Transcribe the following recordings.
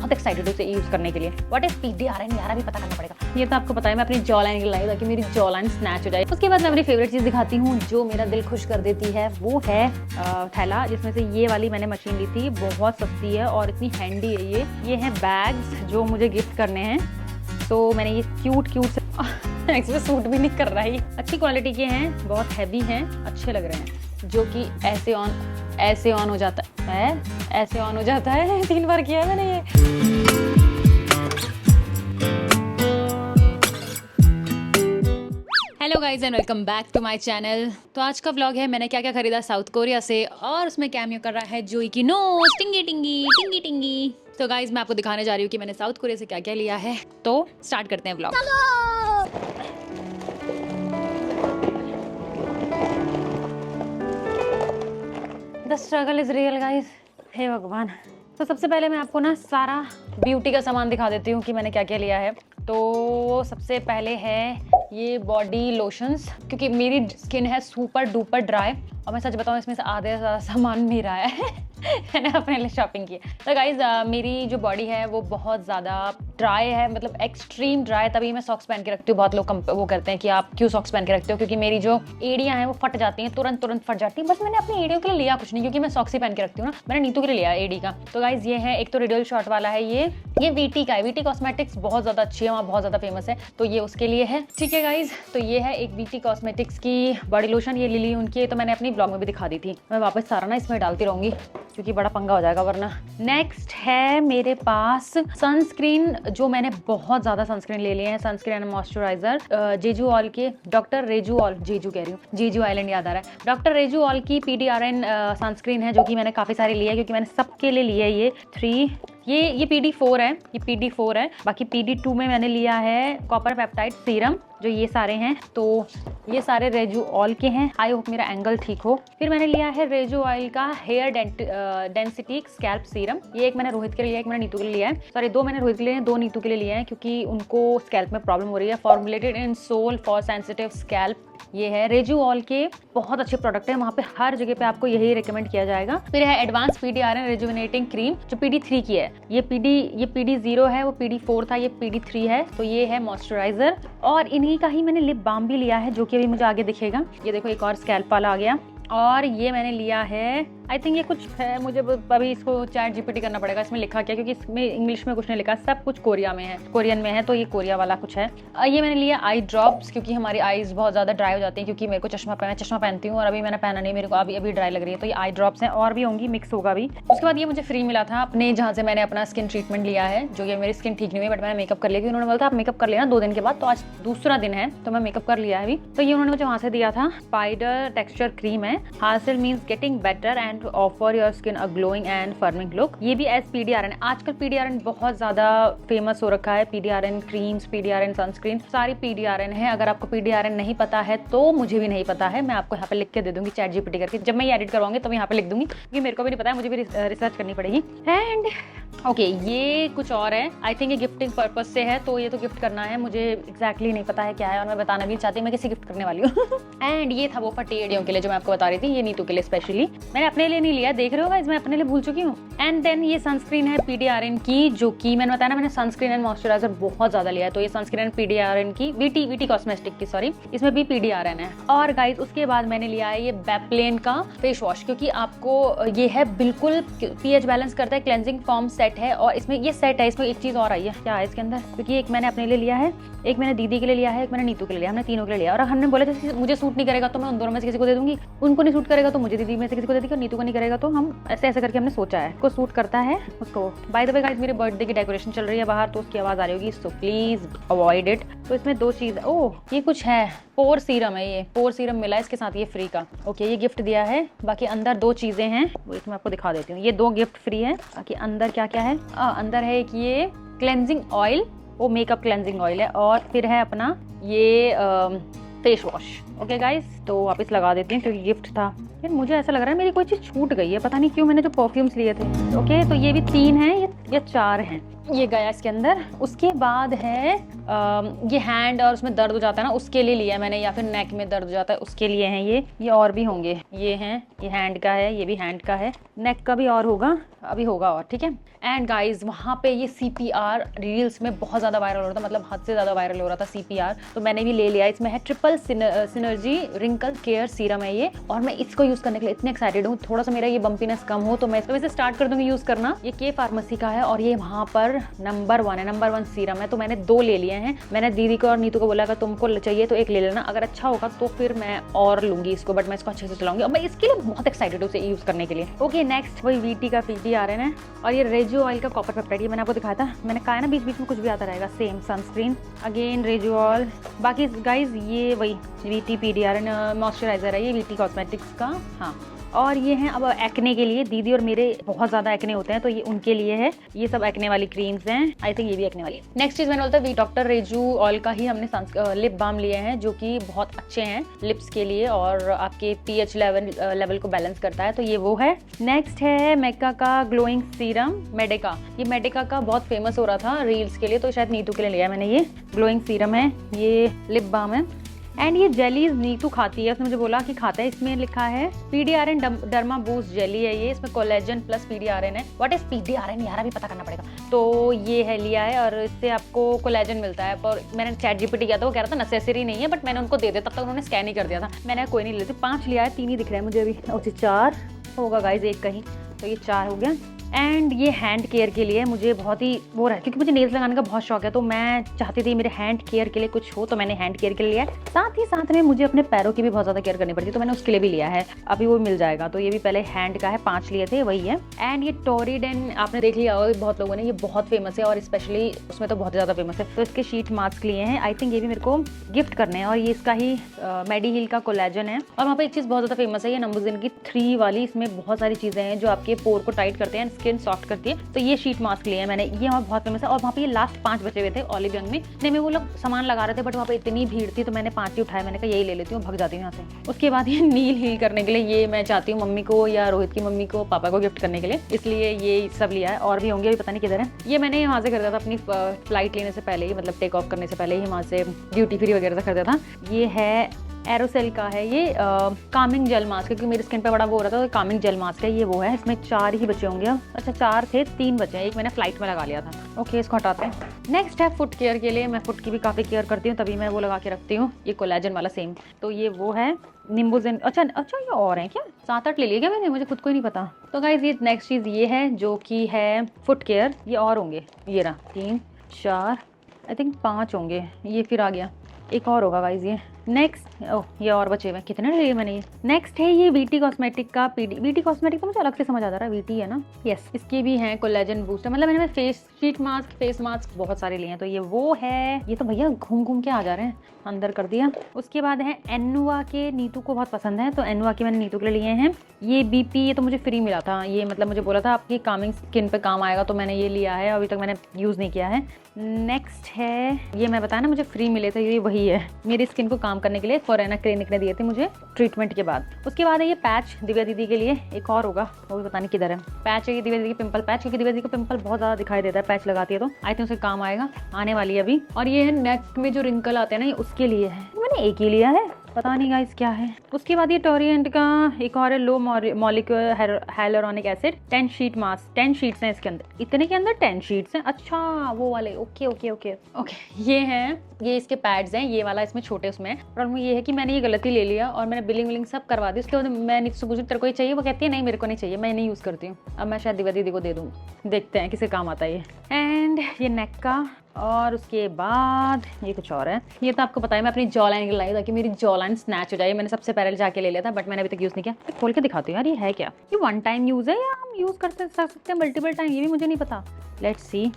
बहुत एक्साइटेड हूँ इसे यूज करने के लिए। व्हाट इज PDRN यार, अभी पता करना पड़ेगा। ये तो आपको पता है, मैं अपनी जॉ लाइन लाई ताकि मेरी जॉ लाइन स्नैच हो जाए। उसके बाद मैं अपनी फेवरेट चीज दिखाती हूँ जो मेरा दिल खुश कर देती है, वो है थैला, जिसमें से ये वाली मैंने मशीन ली थी, बहुत सस्ती है और इतनी हैंडी है ये है बैग्स जो मुझे गिफ्ट करने हैं। तो मैंने ये क्यूट से एक्चुअली सूट भी नहीं कर रहा है, अच्छी क्वालिटी के हैं, बहुत हैवी हैं, अच्छे लग रहे हैं, जो कि ऐसे ऑन हो जाता है, ऐसे ऑन हो जाता है। 3 बार किया है मैंने ये। Hello guys and welcome back to my channel. तो आज का व्लॉग है मैंने क्या क्या खरीदा साउथ कोरिया से, और उसमें कैमियो कर रहा है जोई की नोज टिंगी टिंगी। तो गाइज मैं आपको दिखाने जा रही हूँ कि मैंने साउथ कोरिया से क्या क्या लिया है। तो स्टार्ट करते हैं vlog. The struggle is real guys, हे भगवान। तो सबसे पहले मैं आपको ना सारा ब्यूटी का सामान दिखा देती हूँ कि मैंने क्या क्या लिया है। तो सबसे पहले है ये बॉडी लोशंस, क्योंकि मेरी स्किन है सुपर डुपर ड्राई, और मैं सच बताऊँ इसमें से आधे ज़्यादा सामान मेरा है। मैंने अपने लिए शॉपिंग की। तो गाइज मेरी जो बॉडी है वो बहुत ज़्यादा ड्राई है, मतलब एक्सट्रीम ड्राई, तभी मैं सॉक्स पहन के रखती हूँ। बहुत लोग वो करते हैं कि आप क्यों सॉक्स पहन के रखते हो, क्योंकि मेरी जो एड़ियाँ हैं वो फट जाती हैं, तुरंत फट जाती हैं। बस मैंने अपनी एड़ियों के लिए लिया कुछ नहीं, क्योंकि मैं सॉक्स ही पहन के रखती हूँ ना। मैंने नीतू के लिए लिया एडी का। तो गाइज ये है, एक तो रेडियल शॉट वाला है, ये वीटी का है। वीटी कॉस्मेटिक्स बहुत ज़्यादा अच्छी है, वहाँ बहुत ज़्यादा फेमस है, तो ये उसके लिए है। ठीक है गाइज, तो ये है एक वीटी कॉस्मेटिक्स की बॉडी लोशन, ये लिली उनकी, तो मैंने अपनी ब्लॉग में भी दिखा दी थी। मैं वापस सारा ना इसमें डालती रहूँगी क्योंकि बड़ा पंगा हो जाएगा वरना। नेक्स्ट है मेरे पास सनस्क्रीन, जो मैंने बहुत ज़्यादा सनस्क्रीन ले लिए हैं। Sunscreen and moisturiser Jeju oil के, डॉक्टर रेजू ऑयल, जेजू कह रही हूँ, जेजू आइलैंड याद आ रहा है। डॉक्टर रेजू ऑयल की PDRN सनस्क्रीन है, जो कि मैंने काफ़ी सारी ली है, क्योंकि मैंने सबके लिए लिया है। ये 3 ये PD4 है, ये PD4 है। बाकी PD2 में मैंने लिया है कॉपर पेप्टाइड सीरम, जो ये सारे हैं। तो ये सारे रेजू ऑयल के हैं। आई होप मेरा एंगल ठीक हो। फिर मैंने लिया है रेजू ऑयल का हेयर डेंसिटी स्कैल्प सीरम, ये एक मैंने रोहित के लिए लिया, एक मैंने नीतू के लिए लिया है। सॉरी, 2 मैंने रोहित के लिए, 2 नीतू के लिए लिए हैं, क्योंकि उनको स्कैल्प में प्रॉब्लम हो रही है। Formulated in Seoul for sensitive scalp, ये है रेजू ऑयल के। बहुत अच्छे प्रोडक्ट है, वहाँ पे हर जगह पे आपको यही रिकमेंड किया जाएगा। फिर है एडवांस PDRN रिजुविनेटिंग क्रीम, जो PD3 की है। ये PD0 है, वो PD4 था, ये PD3 है। तो ये है मॉइस्चराइजर, और इन्हीं का ही मैंने लिप बाम भी लिया है, जो कि अभी मुझे आगे दिखेगा। ये देखो एक और स्कैल्प वाला आ गया। और ये मैंने लिया है, आई थिंक ये कुछ है, मुझे अभी इसको चैट GPT करना पड़ेगा इसमें लिखा क्या, क्योंकि इसमें इंग्लिश में कुछ नहीं लिखा, सब कुछ कोरियन में है। तो ये कोरिया वाला कुछ है। ये मैंने लिया आई ड्रॉप्स, क्योंकि हमारी आईज बहुत ज़्यादा ड्राई हो जाती हैं, क्योंकि मेरे को चश्मा पहनती हूँ, और अभी मैंने पहना नहीं, मेरे को अभी ड्राई लग रही है। तो ये आई ड्रॉप्स हैं, और भी होंगी, मिक्स होगा भी। उसके बाद ये मुझे फ्री मिला था अपने, जहाँ से मैंने अपना स्किन ट्रीटमेंट लिया है, जो ये मेरी स्किन ठीक नहीं हुई, बट मैंने मेकअप कर लिया, क्योंकि उन्होंने बोला था आप मेकअप कर लेना 2 दिन के बाद। तो आज दूसरा दिन है, तो मैं मेकअप कर लिया है अभी। तो ये उन्होंने मुझे वहाँ से दिया था। स्पाइडर टेक्सचर क्रीम है, हासिल means getting better and offer your skin a glowing and forming look. ये भी एज PDRN है। आजकल PDRN बहुत ज्यादा फेमस हो रखा है। PDRN क्रीम्स, PDRN सनस्क्रीन, सारी PDRN है। अगर आपको PDRN नहीं पता है तो मुझे भी नहीं पता है, मैं आपको यहाँ पे लिख के दे दूंगी चैट GPT करके। जब मैं ये एडिट करवाऊंगी तो मैं यहाँ पे लिख दूंगी, क्योंकि मेरे को भी नहीं पता है, मुझे भी रिसर्च करनी पड़ेगी। एंड ओके, ये कुछ और है, आई थिंक ये गिफ्टिंग पर्पज से है, तो ये तो गिफ्ट करना है, मुझे एग्जैक्टली नहीं पता है क्या है, और मैं बताना भी नहीं चाहती मैं किसी गिफ्ट करने वाली हूँ। एंड ये था वो फटी एड़ियों के लिए, जो मैं आपको बता रही थी, ये नीतू के लिए स्पेशली। मैंने अपने लिए नहीं लिया, देख रहे हो गाइस, मैं अपने लिए भूल चुकी हूँ। एंड देन ये सनस्क्रीन है PDRN की, जो कि मैंने बताया ना, मैंने सनस्क्रीन एंड मॉइस्चराइजर बहुत ज्यादा लिया है। तो ये सनस्क्रीन PDRN की, वीटी कॉस्मेटिक की, सॉरी, इसमें भी PDRN है। और गाइस उसके बाद मैंने लिया है ये बेप्लेन का फेस वॉश, क्योंकि आपको ये है बिल्कुल pH बैलेंस करता है, क्लेंजिंग फॉर्म सेट है, और इसमें ये सेट है, इसमें एक चीज और आई है, क्या है इसके अंदर, क्योंकि एक मैंने अपने लिए लिया है, एक मैंने दीदी के लिए लिया है, एक मैंने नीतू के लिए लिया, हमने तीनों के लिए लिया। और हमने बोला जैसे मुझे सूट नहीं करेगा तो मैं उन दोनों में से किसी को दे दूंगी, उनको नहीं सूट करेगा तो मुझे दीदी में से किसी को दे देगी, और नीतू को नहीं करेगा तो हम ऐसे करके हमने सोचा है, को सूट करता है उसको। बाय द वे गाइस, मेरे बर्थडे की डेकोरेशन चल रही है बाहर, तो उसकी आवाज आ रही होगी, सो प्लीज अवॉइड इट। तो इसमें 2 चीज, ओह ये कुछ है, पोर सीरम है, ये पोर सीरम मिला है इसके साथ, ये फ्री का। ओके, ये गिफ्ट दिया है। बाकी अंदर 2 चीजें हैं, वो मैं आपको दिखा देती हूँ। ये 2 गिफ्ट फ्री है। बाकी अंदर क्या क्या है, अंदर है एक ये क्लेंजिंग ऑयल, वो मेकअप क्लेंजिंग ऑयल है, और फिर है अपना ये फेस वॉश। ओके गाइस, तो वापस लगा देती हूँ क्योंकि गिफ्ट था। यार मुझे ऐसा लग रहा है मेरी कोई चीज़ छूट गई है, पता नहीं क्यों, मैंने जो परफ्यूम्स लिए थे। ओके, तो ये भी 3 हैं, ये या 4 हैं, ये गया इसके अंदर। उसके बाद है ये हैंड और उसमें दर्द हो जाता है ना, उसके लिए लिया है मैंने, या फिर नेक में दर्द हो जाता है उसके लिए हैं ये और भी होंगे। ये हैं, ये हैंड का है, ये भी हैंड का है, नेक का भी और होगा, अभी होगा और, ठीक है। एंड गाइज वहाँ पे ये CPR रील्स में बहुत ज़्यादा वायरल हो रहा था, मतलब हद से ज़्यादा वायरल हो रहा था CPR, तो मैंने भी ले लिया। इसमें है triple synergy wrinkle care serum है ये, और मैं इसको यूज़ करने के लिए इतने एक्साइटेड हूँ। थोड़ा सा मेरा ये बम्पीनेस कम हो तो मैं इसको वैसे स्टार्ट कर दूँगी यूज़ करना। ये के फार्मेसी का है और ये वहाँ पर नंबर 1 सीरम है, तो मैंने 2 ले लिए हैं। मैंने दीदी को और नीतू को बोला अगर तुमको चाहिए तो एक ले लेना, अगर अच्छा होगा तो फिर मैं और लूँगी इसको, बट मैं इसको अच्छे से चलाऊंगी और मैं इसके लिए बहुत एक्साइटेड हूँ इसे यूज़ करने के लिए। ओके नेक्स्ट वही VT का PDRN है, और ये रेजो ऑयल का कॉपर पेप्टाइड, ये मैंने आपको दिखाया था, मैंने कहा है ना बीच बीच में कुछ भी आता रहेगा। सेम सनस्क्रीन अगेन रेजो ऑयल। बाकी गाइज ये वही VT PDRN मॉइस्चराइजर है, ये VT कॉस्मेटिक्स का। हाँ, और ये हैं अब एक्ने के लिए, दीदी और मेरे बहुत ज़्यादा एक्ने होते हैं तो ये उनके लिए है, ये सब एक्ने वाली क्रीम्स हैं। आई थिंक ये भी एक्ने वाली है। नेक्स्ट चीज़ मैंने बोलता है डॉक्टर रेजू ऑयल का ही हमने लिप बाम लिए हैं, जो कि बहुत अच्छे हैं लिप्स के लिए और आपके pH लेवल को बैलेंस करता है, तो ये वो है। नेक्स्ट है मेका का ग्लोइंग सीरम, मेडिका। ये मेडिका का बहुत फेमस हो रहा था रील्स के लिए, तो शायद नीतू के लिए लिया मैंने। ये ग्लोइंग सीरम है, ये लिप बाम है। एंड ये जेलीज नीतू खाती है, उसने मुझे बोला कि खाता है। इसमें लिखा है PDRN डर्मा बूस्ट जेली है ये, इसमें कोलेजन प्लस PDRN है। व्हाट इज PDRN यार, अभी पता करना पड़ेगा। तो ये है लिया है और इससे आपको कोलेजन मिलता है। पर मैंने ChatGPT किया था, वो कह रहा था नेसेसरी नहीं है, बट मैंने उनको दे दिया, तब तक उन्होंने स्कैन ही कर दिया था। मैंने कोई नहीं लेती, 5 लिया है, 3 ही दिख रहे हैं मुझे अभी। और 4 होगा गाइज, एक कहीं, तो ये 4 हो गया। एंड ये हैंड केयर के लिए मुझे बहुत ही वो रहा है, क्योंकि मुझे नेल्स लगाने का बहुत शौक है, तो मैं चाहती थी मेरे हैंड केयर के लिए कुछ हो, तो मैंने हैंड केयर के लिए लिया है। साथ ही साथ में मुझे अपने पैरों की भी बहुत ज़्यादा केयर करनी पड़ती है, तो मैंने उसके लिए भी लिया है, अभी वो मिल जाएगा। तो ये भी पहले हैंड का है, 5 लिए थे, वही है। एंड ये टोरिडेन आपने देख लिया होगा बहुत लोगों ने, ये बहुत फेमस है और स्पेशली उसमें तो बहुत ज़्यादा फेमस है। तो इसके शीट मास्क लिए हैं, आई थिंक ये भी मेरे को गिफ्ट करने हैं। और ये इसका ही मेडिहील का कोलेजन है। और वहाँ पर एक चीज़ बहुत ज़्यादा फेमस है, ये नंबरज़िन की 3 वाली, इसमें बहुत सारी चीज़ें हैं जो आपके पोर को टाइट करते हैं, स्किन सॉफ्ट करती है। तो ये शीट मास्क लिए हैं मैंने, ये वहाँ बहुत फेमस है। और वहाँ पे ये लास्ट 5 बचे हुए थे ऑलिव यंग में, नहीं में वो लोग सामान लगा रहे थे, बट वहाँ पे इतनी भीड़ थी तो मैंने 5 ही उठाए। मैंने कहा यही ले लेती हूँ, भग जाती हूँ यहाँ से। उसके बाद ये नील हील करने के लिए, ये मैं चाहती हूँ मम्मी को या रोहित की मम्मी को, पापा को गिफ्ट करने के लिए, इसलिए ये सब लिया है। और भी होंगे, अभी पता नहीं किधर है। ये मैंने वहाँ से खरीदा था अपनी फ्लाइट लेने से पहले ही, मतलब टेक ऑफ करने से पहले ही वहाँ से ड्यूटी फ्री वगैरह से खरीदा था। ये है एरोसेल का है, ये कामिंग जेल मास्क, क्योंकि मेरी स्किन पे बड़ा वो हो रहा था, तो कामिंग जेल मास्क है, ये वो है। इसमें 4 ही बचे होंगे। अच्छा 4 थे, 3 बचे हैं, एक मैंने फ्लाइट में लगा लिया था। ओके, इसको हटाते हैं। नेक्स्ट है फुट केयर के लिए, मैं फुट की भी काफ़ी केयर करती हूँ, तभी मैं वो लगा के रखती हूँ, ये कोलेजन वाला सेम। तो ये वो है निम्बुजिन। अच्छा ये और है क्या, 7-8 ले लिए क्या मैंने, मुझे खुद को ही नहीं पता। तो गाइज ये नेक्स्ट चीज़ ये है जो कि है फुट केयर, ये और होंगे, ये रहा 3 4 आई थिंक 5 होंगे, ये फिर आ गया, एक और होगा गाइज ये। नेक्स्ट ये और बचे हुए, कितने लिए मैंने ये। नेक्स्ट है ये VT कॉस्मेटिक का VT कॉस्मेटिक, तो मुझे अलग से समझ आ रहा है, VT है ना, यस। इसकी भी है कोलेजन बूस्टर, मतलब मैंने face sheet mask, face mask बहुत सारे लिए हैं। तो ये वो है, ये तो भैया घूम घूम के आ जा रहे हैं, अंदर कर दिया। उसके बाद है एनुआ के, नीतू को बहुत पसंद है, तो एनुआ के मैंने नीतू के लिए लिए हैं। ये BP, ये तो मुझे फ्री मिला था, ये मतलब मुझे बोला था आपकी कामिंग स्किन पे काम आएगा, तो मैंने ये लिया है, अभी तक मैंने यूज़ नहीं किया है। नेक्स्ट है ये, मैं बताया ना मुझे फ्री मिले थे, ये वही है, मेरी स्किन को काम करने के लिए फॉरेना क्लिनिक ने दिए थे मुझे ट्रीटमेंट के बाद। उसके बाद है ये पैच, दिव्या दीदी के लिए, एक और होगा, वो भी पता नहीं किधर है। पैच है ये दिव्या दीदी की पिंपल पैच, क्योंकि दिव्या दीदी को पिंपल बहुत ज़्यादा दिखाई देता है, पैच लगाती है, तो आई थिंक उसे काम आएगा, आने वाली है अभी। और ये है नेक में जो रिंकल आते हैं ना, ये उसके लिए है, मैंने एक ही लिया है, पता नहीं गाइस क्या है। उसके बाद ये टोरिएंट का एक और है, low molecular hyaluronic acid 10 sheet mask, 10 sheets हैं इसके अंदर, इतने के अंदर 10 शीट्स हैं। अच्छा वो वाले, ओके ओके ओके ओके, ये हैं, ये इसके पैड्स हैं, ये वाला इसमें छोटे उसमें। प्रॉब्लम ये है कि मैंने ये गलती ले लिया और मैंने बिलिंग सब करवा दी। उसके बाद मैं नीतू से पूछी तेरे को ये चाहिए, वो कहती है नहीं मेरे को नहीं चाहिए, मैं नहीं यूज़ करती हूँ। अब मैं शायद दिव्या दीदी को दे दूँ, देखते हैं किसे काम आता है ये। एंड ये नेक का, और उसके बाद ये कुछ और है, ये तो आपको पता है मैं अपनी जॉ लाइन लाई ताकि मेरी जॉ लाइन स्नैच हो जाए, मैंने सबसे पहले जाके ले लिया था, बट मैंने अभी तक यूज़ नहीं किया। तो खोल के दिखाती हूँ यार, ये है क्या, ये 1 टाइम यूज़ है या हम यूज़ कर सकते हैं मल्टीपल टाइम, ये भी मुझे नहीं पता। लेट्स सी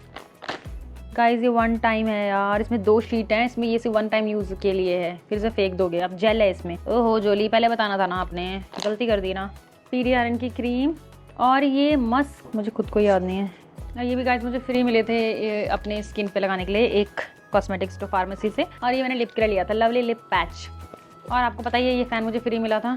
गाइस, ये 1 टाइम है यार, इसमें 2 शीट हैं, इसमें ये सिर्फ 1 टाइम यूज़ के लिए है, फिर से फेंक दोगे। अब जेल है इसमें, ओहो जोली, पहले बताना था ना आपने, गलती कर दी ना। PDRN की क्रीम, और ये मस्क मुझे खुद को याद नहीं है, ये भी गाइस मुझे फ्री मिले थे अपने स्किन पे लगाने के लिए, एक कॉस्मेटिक्स स्टोर फार्मेसी से। और ये मैंने लिप के लिए लिया था, लवली लिप पैच। और आपको पता ही है ये फ़ैन मुझे फ्री मिला था,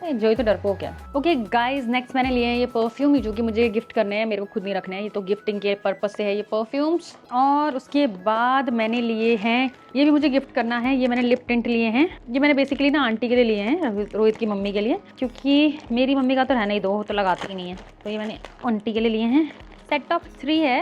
जोई तो डरपोक है। ओके गाइज, नेक्स्ट मैंने लिए हैं ये परफ्यूम, जो कि मुझे गिफ्ट करने हैं, मेरे को खुद नहीं रखने हैं, ये तो गिफ्टिंग के पर्पज से है ये परफ्यूम्स। और उसके बाद मैंने लिए हैं, ये भी मुझे गिफ्ट करना है, ये मैंने लिप टिंट लिए हैं। ये मैंने बेसिकली ना आंटी के लिए लिए हैं, रोहित की मम्मी के लिए, क्योंकि मेरी मम्मी का तो रहना ही दो, तो लगाती ही नहीं है, तो ये मैंने आंटी के लिए लिए हैं। सेट ऑफ 3 है,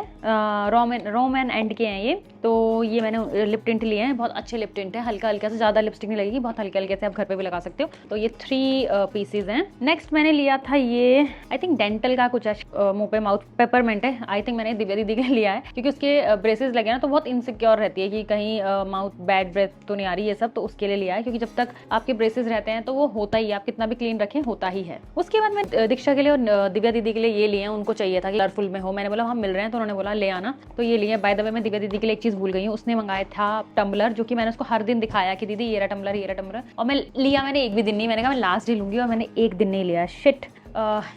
रोम एंड एंड के हैं ये, तो ये मैंने लिप टिंट लिए हैं, बहुत अच्छे लिप टिंट है, हल्का हल्का से, ज़्यादा लिपस्टिक नहीं लगेगी, बहुत हल्के हल्के से आप घर पे भी लगा सकते हो। तो ये 3 पीसेज हैं। नेक्स्ट मैंने लिया था ये, आई थिंक डेंटल का कुछ है, मुंह पे माउथ पेपरमेंट है, आई थिंक मैंने दिव्या दीदी के लिए लिया है, क्योंकि उसके ब्रेसेस लगे ना तो बहुत इनसिक्योर रहती है कि कहीं माउथ बैड ब्रेथ तो नहीं आ रही है सब, तो उसके लिए लिया है, क्योंकि जब तक आपके ब्रेसेस रहते हैं तो वो होता ही है, आप कितना भी क्लीन रखें होता ही है। उसके बाद मैं दीक्षा के लिए और दिव्या दीदी के लिए ये लिए हैं, उनको चाहिए था कि कलरफुल में हो, मैंने बोला हम मिल रहे हैं, तो उन्होंने बोला ले आना, तो ये लिए। बाय द वे मैं दिव्या दीदी के लिए एक चीज भूल गई हूँ, उसने मंगाया था टम्बलर, जो कि मैंने उसको हर दिन दिखाया कि दीदी ये रहा टम्बलर, ये रहा टम्बलर, और मैं लिया मैंने एक भी दिन नहीं, मैंने कहा मैं लास्ट डे लूंगी, और मैंने एक दिन नहीं लिया, शिट।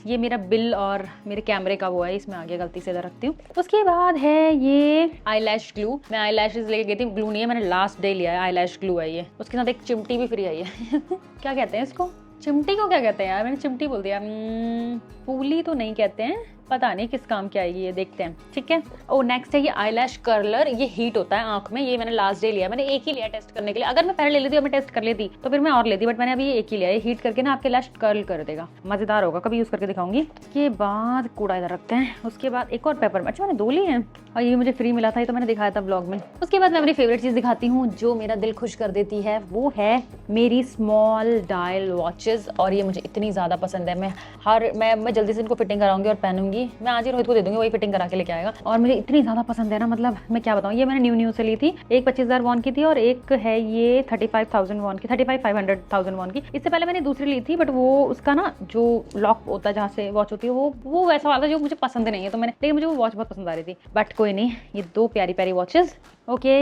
ये मेरा बिल और मेरे कैमरे का वो है, इसमें आगे गलती से इधर रखती हूँ। उसके बाद है ये आई लैश ग्लू, मैं आई लैशेज लेके गई थी, ग्लू नहीं है, मैंने लास्ट डे लिया है, आई लैश ग्लू है ये, उसके साथ एक चिमटी भी फ्री आई है क्या कहते हैं इसको, चिमटी को क्या कहते हैं यार, मैंने चिमटी बोल दिया, पूली तो नहीं कहते हैं, पता नहीं किस काम की आएगी ये, देखते हैं, ठीक है। ओ नेक्स्ट है ये आईलैश कर्लर, ये हीट होता है आंख में, ये मैंने लास्ट डे लिया, मैंने एक ही लिया टेस्ट करने के लिए, अगर मैं पहले ले लेती और मैं टेस्ट कर लेती तो फिर मैं और लेती, बट मैंने अभी ये एक ही लिया, ये हीट करके ना आपके लैश कर्ल कर देगा, मजेदार होगा, कभी यूज करके दिखाऊंगी। उसके बाद कूड़ा इधर रखते हैं, उसके बाद एक और पेपर, अच्छा मैंने 2 लिए हैं, और ये मुझे फ्री मिला था, ये तो मैंने दिखाया था ब्लॉग में। उसके बाद मैं अपनी फेवरेट चीज दिखाती हूँ जो मेरा दिल खुश कर देती है, वो है मेरी स्मॉल डायल वॉचेस, और ये मुझे इतनी ज्यादा पसंद है, मैं जल्दी से इनको फिटिंग कराऊंगी और पहनूंगी, मैं आज ही रोहित को दे दूंगी, वही फिटिंग करा के लेके आएगा, और मुझे इतनी ज्यादा पसंद है ना, मतलब मैं क्या बताऊं, ये मैंने न्यू से ली थी, एक 25,000 वॉन की थी और एक है ये 35,000 वॉन की, 35,500 वॉन की। इससे पहले मैंने दूसरी ली थी, बट वो उसका ना जो लॉक होता है जहाँ से वॉच होती है वो वैसा वाला जो मुझे पसंद नहीं है, तो मैंने, लेकिन मुझे वो वॉच बहुत पसंद आ रही थी, बट कोई नहीं, ये 2 प्यारी प्यारी वॉचेस। ओके,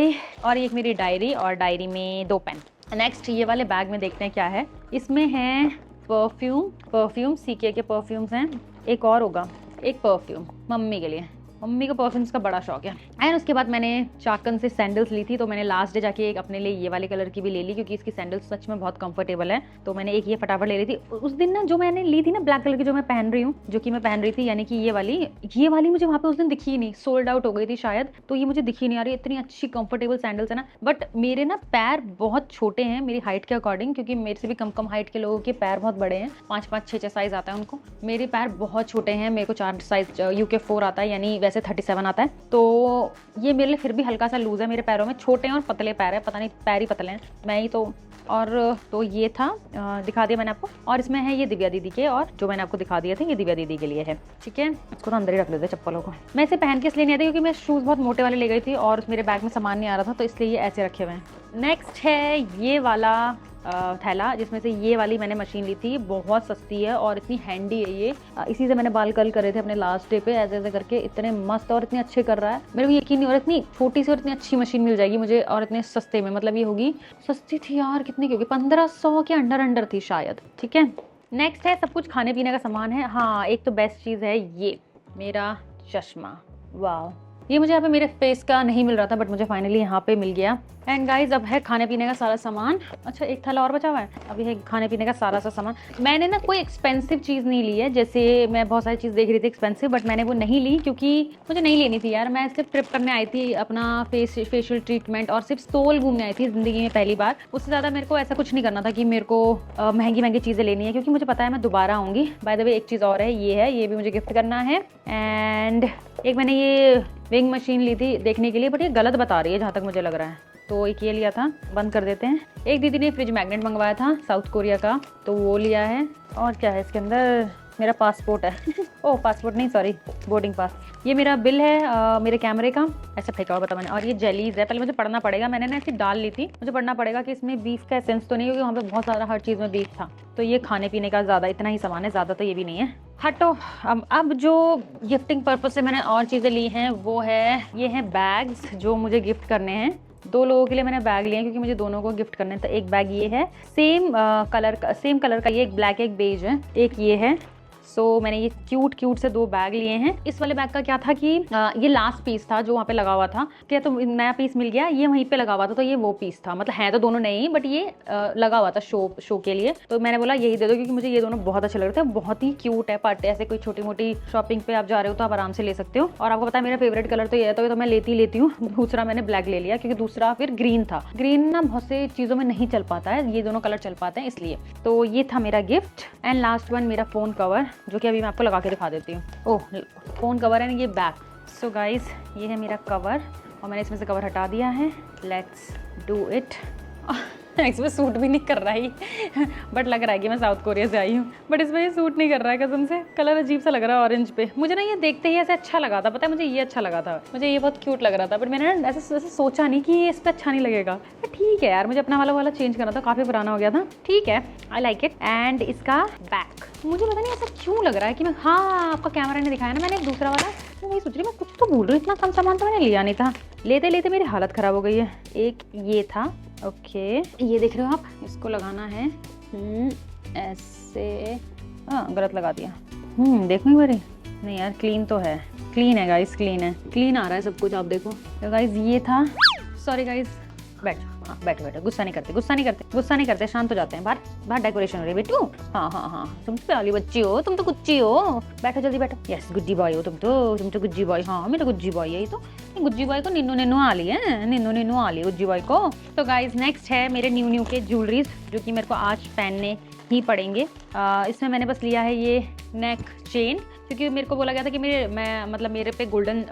और एक मेरी डायरी, और डायरी में 2 पेन। नेक्स्ट ये वाले बैग में देखते हैं क्या है, इसमें है परफ्यूम सीके के परफ्यूम्स हैं, एक और होगा, एक परफ्यूम मम्मी के लिए, मम्मी को परफ्यूम्स का बड़ा शौक है। एंड उसके बाद मैंने चाकन से सैंडल्स ली थी, तो मैंने लास्ट डे जाके एक अपने लिए ये वाले कलर की भी ले ली, क्योंकि इसकी सैंडल्स सच में बहुत कंफर्टेबल है, तो मैंने एक ये फटाफट ले ली थी। उस दिन ना जो मैंने ली थी ना ब्लैक कलर की, जो मैं पहन रही हूँ, जो कि मैं पहन रही थी, यानी कि ये वाली मुझे वहाँ पे उस दिन दिखी नहीं, सोल्ड आउट हो गई थी शायद, तो ये मुझे दिखी नहीं आ रही, इतनी अच्छी कंफर्टेबल सैंडल्स है ना, बट मेरे ना पैर बहुत छोटे हैं मेरी हाइट के अकॉर्डिंग, क्योंकि मेरे से भी कम हाइट के लोगों के पैर बहुत बड़े हैं, 5-5, 6-6 साइज आता है उनको, मेरे पैर बहुत छोटे हैं, मेरे को 4 साइज UK 4 आता है, यानी वैसे 37 आता है, तो ये मेरे लिए फिर भी हल्का सा लूज है, मेरे पैरों में छोटे हैं और पतले पैर है, पता नहीं पैर ही पतले हैं, मैं ही तो। और तो ये था, दिखा दिया मैंने आपको, और इसमें है ये दिव्या दीदी के, और जो मैंने आपको दिखा दिए थे ये दिव्या दीदी के लिए है, ठीक है। इसको तो अंदर ही रख लेते चप्पलों को, मैं इसे पहन के इसलिए नहीं आती क्योंकि मैं शूज़ बहुत मोटे वाले ले गई थी और मेरे बैग में सामान नहीं आ रहा था, तो इसलिए ये ऐसे रखे हुए हैं। नेक्स्ट है ये वाला थैला, जिसमें से ये वाली मैंने मशीन ली थी, बहुत सस्ती है और इतनी हैंडी है ये, इसी से मैंने बाल कर्ल करे थे अपने लास्ट डे पे, ऐसे ऐसे करके इतने मस्त और इतने अच्छे कर रहा है, मेरे को यकीन नहीं हो रहा इतनी छोटी सी और इतनी अच्छी मशीन मिल जाएगी मुझे, और इतने सस्ते में, मतलब ये होगी, सस्ती थी यार, कितनी की होगी, 1500 के अंडर थी शायद, ठीक है। नेक्स्ट है सब कुछ खाने पीने का सामान है, हाँ एक तो बेस्ट चीज़ है ये मेरा चश्मा, वाह, ये मुझे यहाँ पे मेरे फेस का नहीं मिल रहा था, बट मुझे फाइनली यहाँ पे मिल गया। एंड गाइज अब है खाने पीने का सारा सामान, अच्छा एक थैला और बचा हुआ है, अभी है खाने पीने का सारा सामान। मैंने ना कोई एक्सपेंसिव चीज़ नहीं ली है, जैसे मैं बहुत सारी चीज़ देख रही थी एक्सपेंसिव, बट मैंने वो नहीं ली क्योंकि मुझे नहीं लेनी थी यार, मैं सिर्फ ट्रिप करने आई थी, अपना फेशियल ट्रीटमेंट और सिर्फ सोल घूमने आई थी ज़िंदगी में पहली बार, उससे ज़्यादा मेरे को ऐसा कुछ नहीं करना था कि मेरे को महंगी चीज़ें लेनी है, क्योंकि मुझे पता है मैं दोबारा आऊँगी। बाय द वे एक चीज़ और है, ये भी मुझे गिफ्ट करना है। एंड एक मैंने ये विंग मशीन ली थी देखने के लिए, बट ये गलत बता रही है जहाँ तक मुझे लग रहा है, तो एक ये लिया था, बंद कर देते हैं। एक दीदी ने फ्रिज मैग्नेट मंगवाया था साउथ कोरिया का, तो वो लिया है। और क्या है इसके अंदर, मेरा पासपोर्ट है ओह पासपोर्ट नहीं सॉरी बोर्डिंग पास। ये मेरा बिल है मेरे कैमरे का, ऐसा फेंका हुआ पता मैंने। और ये जेलीज है, पहले मुझे पढ़ना पड़ेगा, मैंने ना ऐसी डाल ली थी, मुझे पढ़ना पड़ेगा कि इसमें बीफ का एसेंस तो नहीं, क्योंकि वहाँ पे बहुत सारा हर चीज़ में बीफ था। तो ये खाने पीने का ज़्यादा इतना ही सामान है, ज़्यादा तो ये भी नहीं है। हटो। अब जो गिफ्टिंग पर्पज से मैंने और चीज़ें ली हैं वो है, ये हैं बैग्स जो मुझे गिफ्ट करने हैं। 2 लोगों के लिए मैंने बैग लिए हैं क्योंकि मुझे दोनों को गिफ्ट करने हैं। तो एक बैग ये है सेम कलर का, ये एक ब्लैक एक बेज है, एक ये है सो मैंने ये क्यूट से 2 बैग लिए हैं। इस वाले बैग का क्या था कि ये लास्ट पीस था जो वहाँ पे लगा हुआ था, क्या तो नया पीस मिल गया, ये वहीं पे लगा हुआ था, तो ये वो पीस था। मतलब है तो दोनों नहीं, बट ये लगा हुआ था शो के लिए, तो मैंने बोला यही दे दो, क्योंकि मुझे ये दोनों बहुत अच्छे लग रहे थे। बहुत ही क्यूट है, पार्टी ऐसे कोई छोटी मोटी शॉपिंग पे आप जा रहे हो तो आप आराम से ले सकते हो। और आपको पता है मेरा फेवरेट कलर तो ये है, तो मैं लेती हूँ। दूसरा मैंने ब्लैक ले लिया, क्योंकि दूसरा फिर ग्रीन था। ग्रीन ना बहुत से चीज़ों में नहीं चल पाता है, ये दोनों कलर चल पाते हैं इसलिए। तो ये था मेरा गिफ्ट। एंड लास्ट वन मेरा फ़ोन कवर, जो कि अभी मैं आपको लगा के दिखा देती हूँ। ओह, फ़ोन कवर एंड ये बैग। सो गाइज, ये है मेरा कवर और मैंने इसमें से कवर हटा दिया है। Let's do it. इसमें सूट भी नहीं कर रहा है बट लग रहा है कि मैं साउथ कोरिया से आई हूँ, बट इसमें ये सूट नहीं कर रहा है कसम से। कलर अजीब सा लग रहा है ऑरेंज पे। मुझे ना ये देखते ही ऐसे अच्छा लगा था, पता है मुझे ये अच्छा लगा था, मुझे ये बहुत क्यूट लग रहा था, बट मैंने ना ऐसे सोचा नहीं कि ये इस पर अच्छा नहीं लगेगा। ठीक है यार, मुझे अपना वाला चेंज करना था, काफ़ी पुराना हो गया था। ठीक है, आई लाइक इट। एंड इसका बैक मुझे पता नहीं ऐसा क्यों लग रहा है कि मैं, हाँ आपका कैमरा ने दिखाया ना, मैंने एक दूसरा वाला, मैं वही सोच रही मैं कुछ तो भूल रही हूँ, इतना कम सामान तो मैंने लिया नहीं था। लेते मेरी हालत ख़राब हो गई है। एक ये था, ओके, ये देख रहे हो आप, इसको लगाना है ऐसे। गलत लगा दिया। देखो एक बारी, नहीं यार क्लीन तो है, क्लीन है गाइस, क्लीन है, क्लीन आ रहा है सब कुछ, आप देखो। तो गाइस ये था, सॉरी गाइस, बैठो, हाँ बैठो, गुस्सा नहीं करते, शांत हो जाते हैं। बाहर डेकोरेशन हो रही है बेटू। हाँ, तुम तो प्यारी बच्ची हो, तुम तो गुच्ची हो, बैठो जल्दी बैठो। यस, गुज्जी बॉय हो तुम तो गुज्जी बॉय। हाँ मेरा गुज्जी बॉय है, तो गुज्जी बॉय को निन्नू आ ली गुज्जी बॉय को। तो गाइज नेक्स्ट है मेरे न्यू के ज्वेलरीज, जो कि मेरे को आज पहनने ही पड़ेंगे। इसमें मैंने बस लिया है ये नेक चेन, क्योंकि मेरे को बोला गया था कि मेरे पे गोल्डन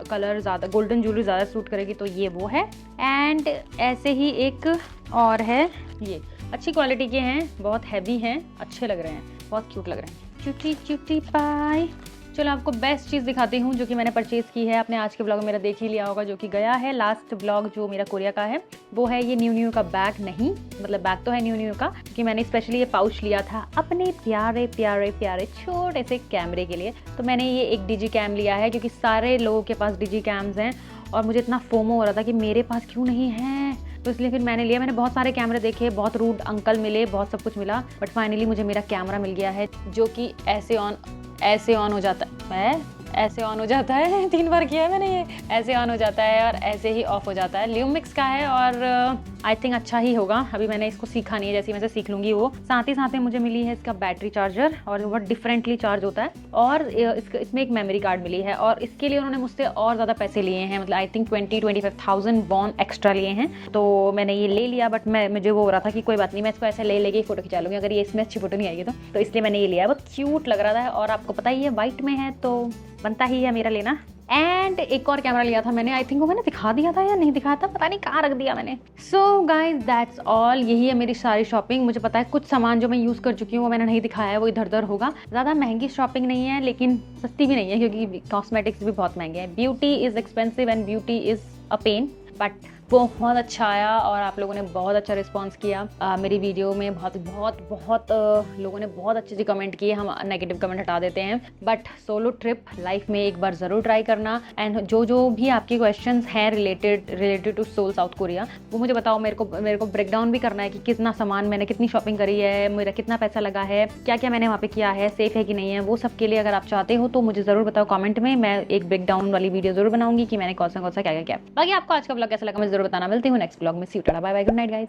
ज्वेलरी ज़्यादा सूट करेगी, तो ये वो है। एंड ऐसे ही एक और है, ये अच्छी क्वालिटी के हैं, बहुत हैवी हैं, अच्छे लग रहे हैं, बहुत क्यूट लग रहे हैं। Cutie pie. चलो आपको बेस्ट चीज़ दिखाती हूँ जो कि मैंने परचेज़ की है। आपने आज के ब्लॉग में मेरा देख ही लिया होगा, जो कि गया है लास्ट ब्लॉग जो मेरा कोरिया का है, वो है ये न्यू का बैग। नहीं मतलब बैग तो है न्यू का, क्योंकि मैंने स्पेशली ये पाउच लिया था अपने प्यारे छोटे से कैमरे के लिए। तो मैंने ये एक डिजी कैम लिया है, क्योंकि सारे लोगों के पास डिजी कैम्स हैं और मुझे इतना फोमो हो रहा था कि मेरे पास क्यों नहीं है, तो इसलिए फिर मैंने लिया। मैंने बहुत सारे कैमरे देखे, बहुत रूड अंकल मिले, बहुत सब कुछ मिला, बट फाइनली मुझे मेरा कैमरा मिल गया है, जो कि ऐसे ऑन हो जाता है, ऐसे ऑन हो जाता है 3 बार किया है मैंने ये, ऐसे ऑन हो जाता है और ऐसे ही ऑफ हो जाता है। ल्यूमिक्स का है और आई थिंक अच्छा ही होगा। अभी मैंने इसको सीखा नहीं है, जैसे मैं सीख लूँगी वो। साथ ही में मुझे मिली है इसका बैटरी चार्जर, और बहुत डिफरेंटली चार्ज होता है, और इसमें एक मेमोरी कार्ड मिली है, और इसके लिए उन्होंने मुझसे और ज़्यादा पैसे लिए हैं, मतलब आई थिंक 20-25,000 वॉन एक्स्ट्रा लिए हैं। तो मैंने ये ले लिया, बट मुझे वो हो रहा था कि कोई बात नहीं, मैं इसको ऐसे ले लेके फोटो खिंचा लूँगी, अगर ये इसमें अच्छी फोटो नहीं आएगी तो इसलिए मैंने ये लिया है। बहुत क्यूट लग रहा था, और आपको पता ही है वाइट में है तो बनता ही है मेरा लेना। एंड एक और कैमरा लिया था मैंने, आई थिंक वो मैंने दिखा दिया था या नहीं दिखाया था, पता नहीं कहाँ रख दिया मैंने। सो गाइज दैट्स ऑल, यही है मेरी सारी शॉपिंग। मुझे पता है कुछ सामान जो मैं यूज़ कर चुकी हूँ वो मैंने नहीं दिखाया है, वो इधर उधर होगा। ज़्यादा महंगी शॉपिंग नहीं है, लेकिन सस्ती भी नहीं है, क्योंकि कॉस्मेटिक्स भी बहुत महंगे हैं। Beauty is expensive and beauty is a pain, but बहुत अच्छा आया और आप लोगों ने बहुत अच्छा रिस्पांस किया मेरी वीडियो में। बहुत लोगों ने बहुत अच्छे से कमेंट किए। हम नेगेटिव कमेंट हटा देते हैं, बट सोलो ट्रिप लाइफ में एक बार ज़रूर ट्राई करना। एंड जो भी आपके क्वेश्चंस हैं related to Seoul South Korea, वो मुझे बताओ। मेरे को ब्रेक डाउन भी करना है कि कितना सामान मैंने, कितनी शॉपिंग करी है, मेरा कितना पैसा लगा है, क्या क्या मैंने वहाँ पे किया है, सेफ है कि नहीं है, वो सब के लिए अगर आप चाहते हो तो मुझे ज़रूर बताओ कमेंट में। मैं एक ब्रेक डाउन वाली वीडियो ज़रूर बनाऊंगी कि मैंने कौन सा क्या क्या किया। बाकी आपको आज का ब्लॉग कैसा लगा मुझे ज़रूर बताना। मिलती हूँ नेक्स्ट ब्लॉग में। See you, tata, bye bye, good night guys.